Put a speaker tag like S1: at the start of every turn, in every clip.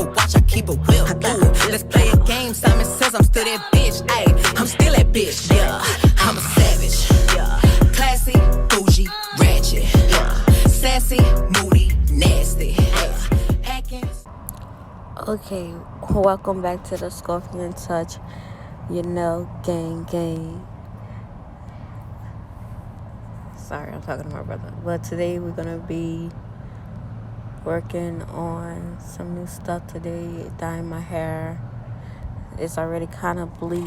S1: a watch, I keep a whip. Ooh, let's play a game. Simon says I'm still that bitch. Ayy, I'm still that bitch. Yeah, I'm a savage. Yeah, classy, bougie, ratchet. Yeah, sassy, moody, nasty.
S2: Okay, welcome back to the Scorpion Touch, gang. Sorry, I'm talking to my brother. But today we're going to be working on some new stuff today, dyeing my hair. It's already kind of bleach.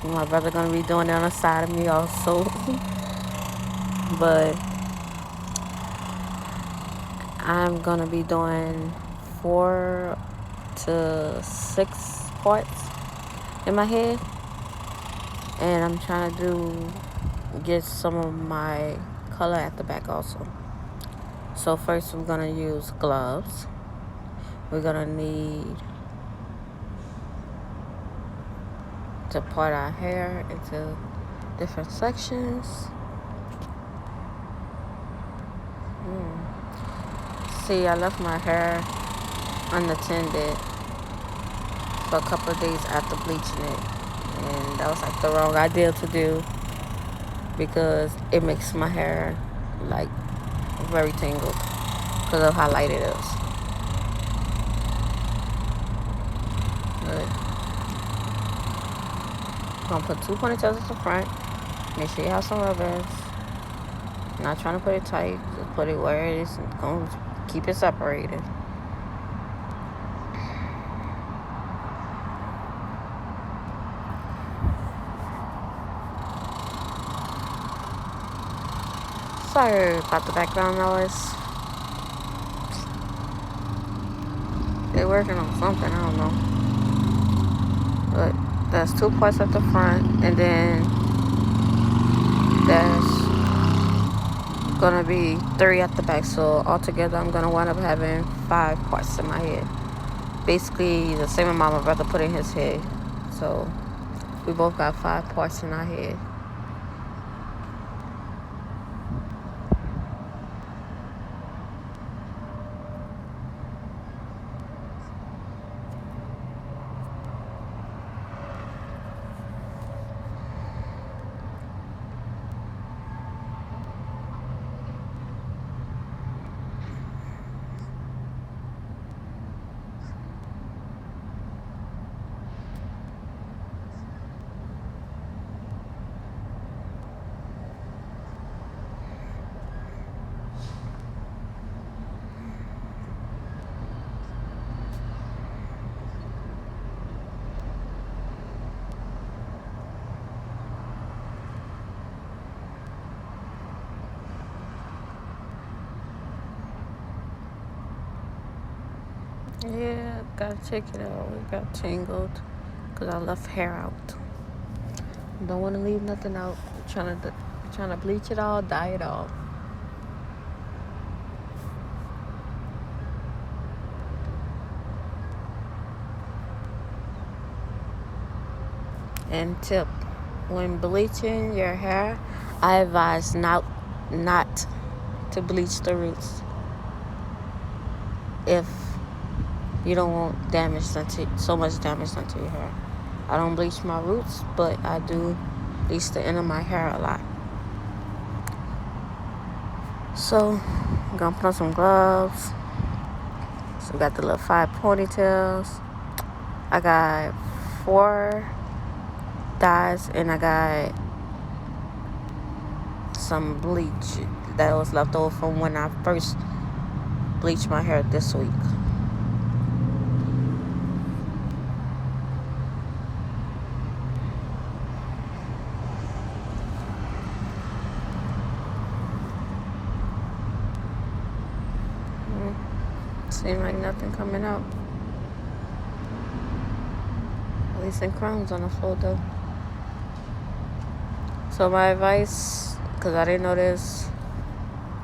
S2: My brother going to be doing it on the side of me also. But I'm going to be doing 4 to 6 parts in my head, and I'm trying to get some of my color at the back also. So first we're gonna use gloves. We're gonna need to part our hair into different sections. See, I left my hair unattended for a couple of days after bleaching it, and that was like the wrong idea to do because it makes my hair like very tangled because of how light it is. But I'm gonna put 2 ponytails at the front. Make sure you have some Rubberbands. Not trying to put it tight, just put it where it is and gonna keep it separated. Sorry about the background noise. They're working on something, I don't know. But there's 2 parts at the front, and then there's gonna be 3 at the back. So altogether, I'm gonna wind up having 5 parts in my head. Basically, the same amount my brother put in his head. So we both got 5 parts in our head. Yeah, gotta check it out. It got tangled because I left hair out. Don't want to leave nothing out. I'm trying to bleach it all, dye it all. And tip, when bleaching your hair, I advise not to bleach the roots if you don't want so much damage done to your hair. I don't bleach my roots, but I do bleach the end of my hair a lot. So I'm gonna put on some gloves. So we got the little 5 ponytails. I got 4 dyes, and I got some bleach that was left over from when I first bleached my hair this week. Seems like nothing coming out. At least in crumbs on the floor though. So my advice, because I didn't know this,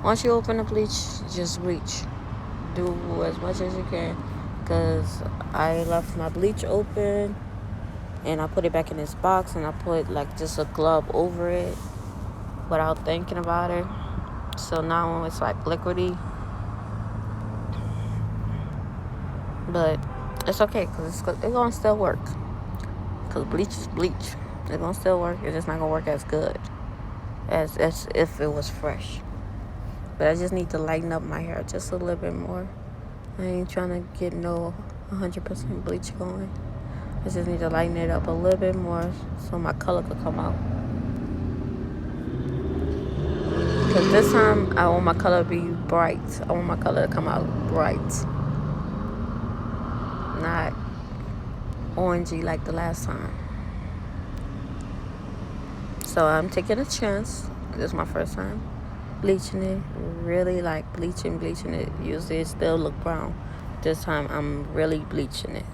S2: once you open the bleach, just bleach. Do as much as you can. Because I left my bleach open and I put it back in this box, and I put like just a glove over it without thinking about it. So now it's like liquidy. But it's okay because it's gonna still work. Because bleach is bleach. It's gonna still work. It's just not gonna work as good as if it was fresh. But I just need to lighten up my hair just a little bit more. I ain't trying to get no 100% bleach going. I just need to lighten it up a little bit more so my color could come out. Because this time, I want my color to be bright. I want my color to come out bright. Not orangey like the last time. So I'm taking a chance. This is my first time bleaching it. Really like bleaching it. Usually it still look brown. This time I'm really bleaching it.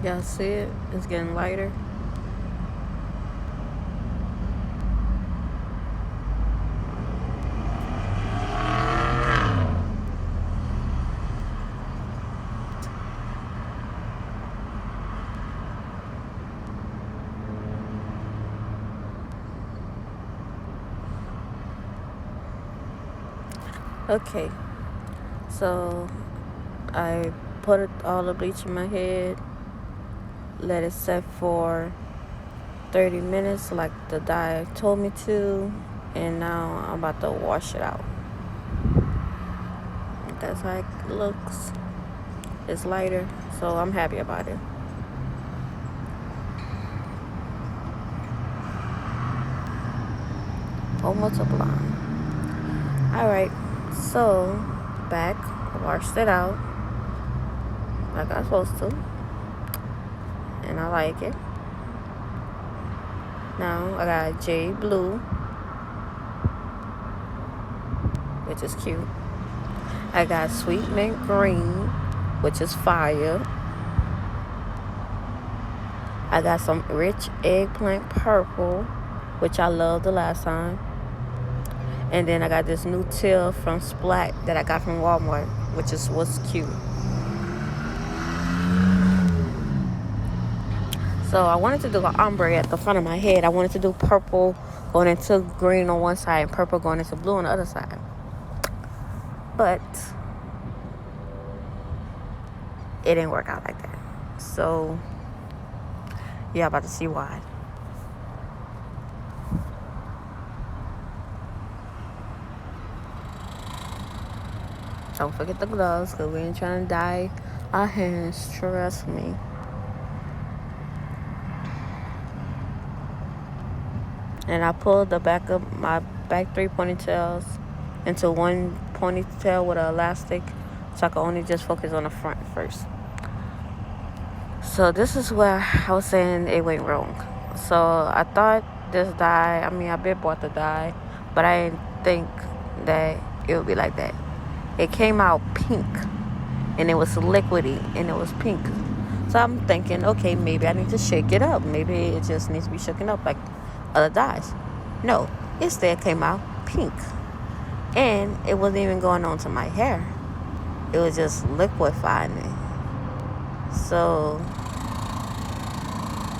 S2: Y'all see it? It's getting lighter. Okay, so I put all the bleach in my head, let it set for 30 minutes like the dye told me to, and now I'm about to wash it out. That's how it looks. It's lighter, so I'm happy about it. Almost a blonde. Alright, so back, washed it out like I'm supposed to, and I like it. Now I got Jade blue, which is cute. I got sweet mint green, which is fire. I got some rich eggplant purple, which I loved the last time. And then I got this new Teal from Splat that I got from Walmart, which was cute. So I wanted to do an ombre at the front of my head. I wanted to do purple going into green on one side and purple going into blue on the other side. But it didn't work out like that. So yeah, about to see why. Don't forget the gloves, because we ain't trying to dye our hands, trust me. And I pulled the back of my back 3 ponytails into one ponytail with an elastic, so I could only just focus on the front first. So this is where I was saying it went wrong. So I thought this dye, I been bought the dye, but I didn't think that it would be like that. It came out pink, and it was liquidy, and it was pink. So I'm thinking, okay, maybe I need to shake it up. Maybe it just needs to be shaken up like other dyes. No, instead came out pink, and it wasn't even going on to my hair. It was just liquefying it. So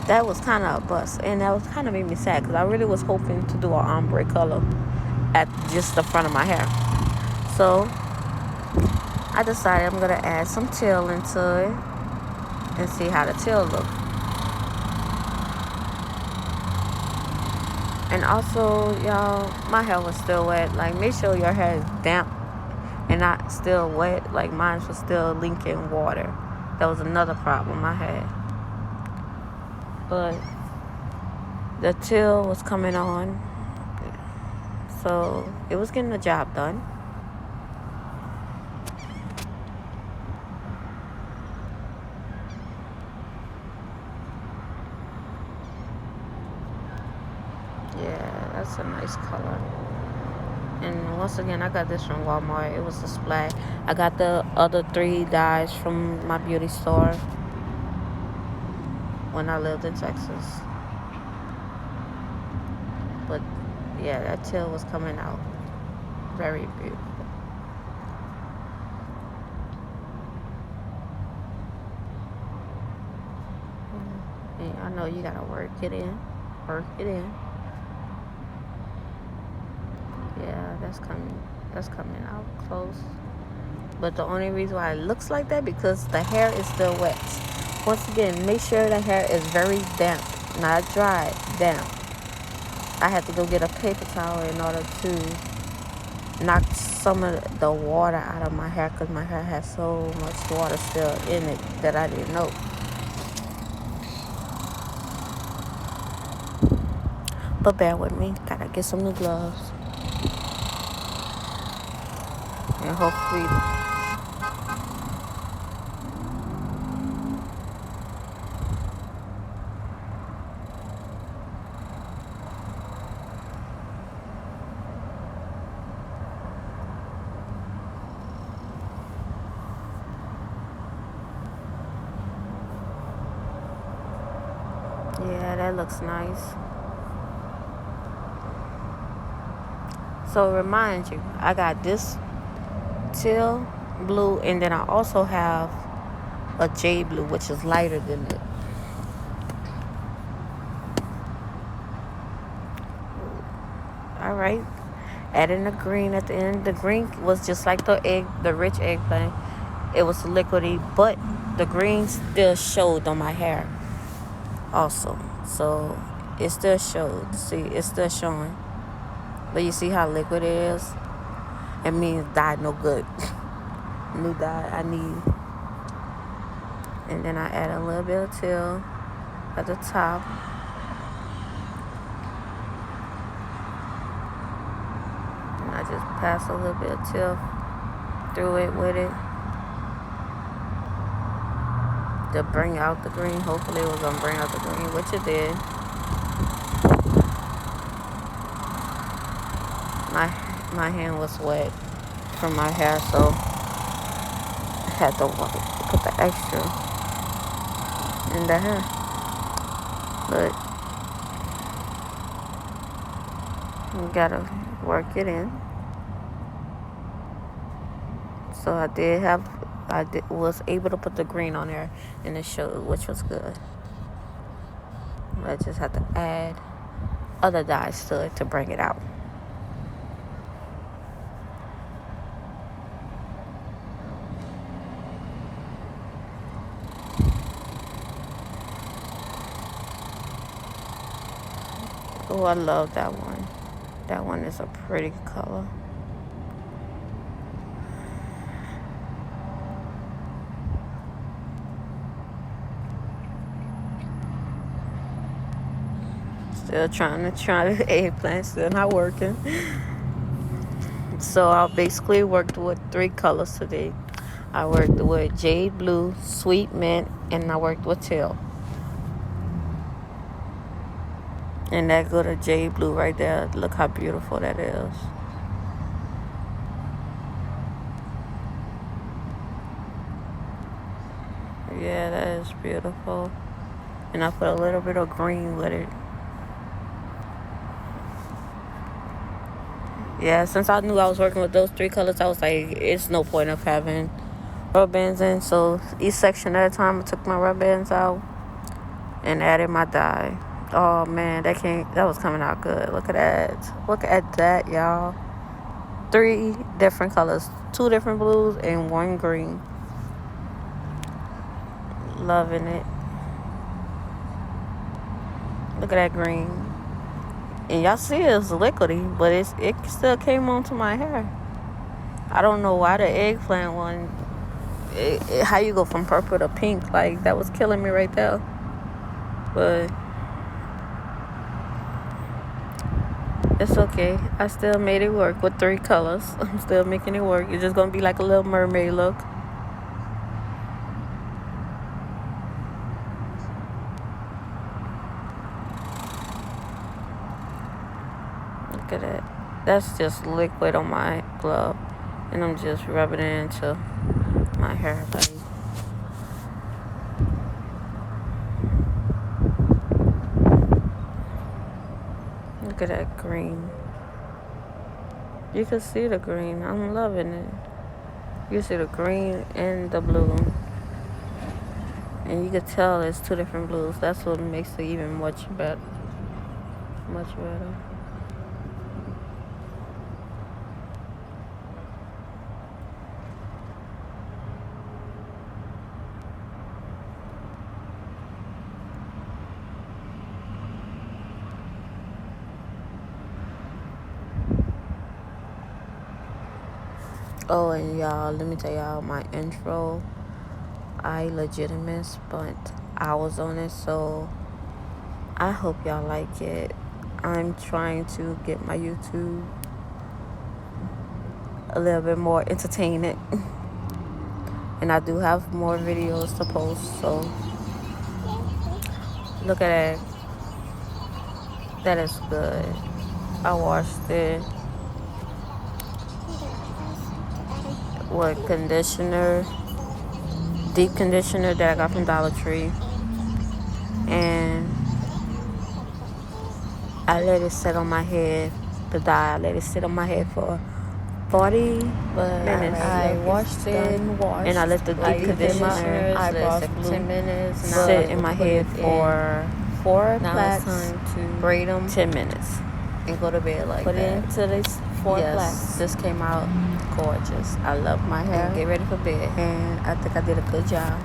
S2: that was kind of a bust, and that was kind of made me sad because I really was hoping to do an ombre color at just the front of my hair. So I decided I'm gonna add some teal into it and see how the teal look. And also, y'all, my hair was still wet. Like, make sure your hair is damp and not still wet. Like, mine was still leaking water. That was another problem I had. But the teal was coming on, so it was getting the job done. Yeah, that's a nice color. And once again, I got this from Walmart. It was a Splat. I got the other 3 dyes from my beauty store when I lived in Texas. But yeah, that tail was coming out very beautiful. And I know you gotta work it in. Yeah, that's coming out close. But the only reason why it looks like that because the hair is still wet. Once again, make sure the hair is very damp, not dry, damp. I had to go get a paper towel in order to knock some of the water out of my hair because my hair has so much water still in it that I didn't know. But bear with me, gotta get some new gloves. And hopefully yeah, that looks nice. So remind you, I got this teal blue, and then I also have a jade blue, which is lighter than it. All right, adding the green at the end. The green was just like the rich eggplant. It was liquidy, but the green still showed on my hair also. So it still showed. See, it's still showing. But you see how liquid it is? It means dye no good. New dye I need. And then I add a little bit of teal at the top. And I just pass a little bit of teal through it with it to bring out the green. Hopefully it was going to bring out the green, which it did. My hand was wet from my hair, so I had to put the extra in the hair. But you gotta work it in. So I was able to put the green on there, and it showed, which was good. I just had to add other dyes to it to bring it out. Oh, I love that one. That one is a pretty color. Still trying the eggplant, still not working. So I basically worked with 3 colors today. I worked with jade blue, sweet mint, and I worked with teal. And that go to jade blue right there. Look how beautiful that is. Yeah, that is beautiful. And I put a little bit of green with it. Yeah, since I knew I was working with those 3 colors, I was like, it's no point of having rubber bands in. So each section at a time, I took my rubber bands out and added my dye. Oh man, that was coming out good. Look at that. Look at that, y'all. 3 different colors. 2 different blues and 1 green. Loving it. Look at that green. And y'all see it's liquidy, but it still came onto my hair. I don't know why the eggplant one, how you go from purple to pink, like that was killing me right there. But it's okay. I still made it work with 3 colors. I'm still making it work. It's just gonna be like a little mermaid look. Look at that. That's just liquid on my glove, and I'm just rubbing it into my hair. Look Look at that green. You can see the green. I'm loving it. You see the green and the blue. And you can tell it's two different blues. That's what makes it even much better. Much better. Oh, and y'all, let me tell y'all my intro. I legitimate spent hours on it, so I hope y'all like it. I'm trying to get my YouTube a little bit more entertaining. And I do have more videos to post, so look at that. That is good. I washed it with conditioner, deep conditioner that I got from Dollar Tree, and I let it sit on my head. The dye, I let it sit on my head for 40 minutes. I washed it, and I let the deep conditioner eyebrows for 10 minutes, sit in my head for 4 plaits, to braid them 10 minutes, and go to bed like that. Put it into this 4 plaits. This came out gorgeous. I love my hair. And get ready for bed, and I think I did a good job.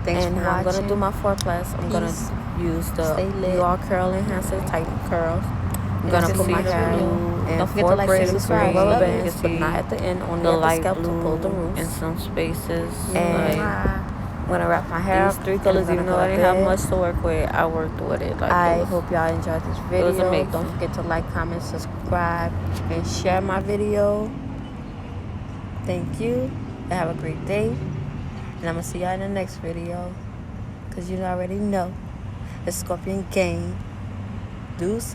S2: Thanks for watching. I'm gonna do my 4 plaits. I'm gonna use the UR Curl Enhancer Tighten Curls. I'm gonna put my hair in. Don't forget to like, share, subscribe. Rubberbands, but not at the end. Only the light blue in some spaces. And I'm gonna wrap my hair up. 3 colors, even though I didn't have much to work with, I worked with it. Like I hope y'all enjoyed this video. It was amazing. Don't forget to like, comment, subscribe, and share my video. Thank you. And have a great day. And I'm gonna see y'all in the next video. Cause you already know it's Scorpion Gang. Deuce.